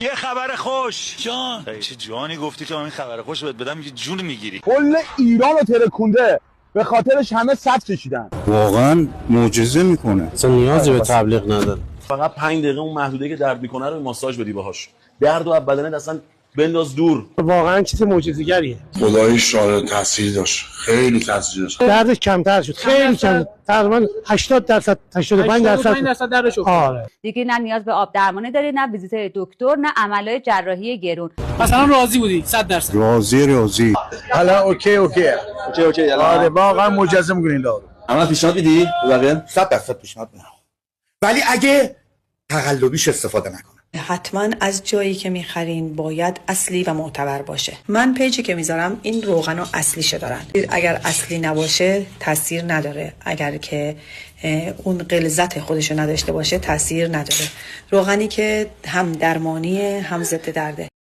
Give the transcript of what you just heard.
یه خبر خوش جان. چه جانی گفتی که من این خبر خوش بهت بدم یه جون میگیری. کل ایران رو ترکونده، به خاطرش همه صف کشیدن. واقعا معجزه میکنه. اصلا نیازی به تبلیغ نداره. فقط 5 دقیقه اون محدوده که درد میکنه رو ماساژ بدی باهاش، درد و از بدنت اصلا بنداز دور. واقعا چیز معجزه‌گریه. خداییش شاید تاثیر داشت، خیلی تاثیر داشت. دردش کمتر شد، خیلی کم، تقریبا 80% 85% دردش شد. آره دیگه نه نیاز به آب درمانی داری، نه ویزیت دکتر، نه عملای جراحی گرون. مثلا راضی بودی 100%؟ راضی. حالا اوکی آره واقعا معجزه میکنین دارو. عمل پیشنهاد میدی بقیه؟ 100% پیشنهاد میدم، ولی اگه تقلبیش استفاده نکنه. حتما از جایی که میخرین باید اصلی و معتبر باشه. من پیجی که میذارم این روغن رو اصلیشه دارن. اگر اصلی نباشه تاثیر نداره، اگر که اون غلظت خودشو نداشته باشه تاثیر نداره. روغنی که هم درمانیه هم ضد درده.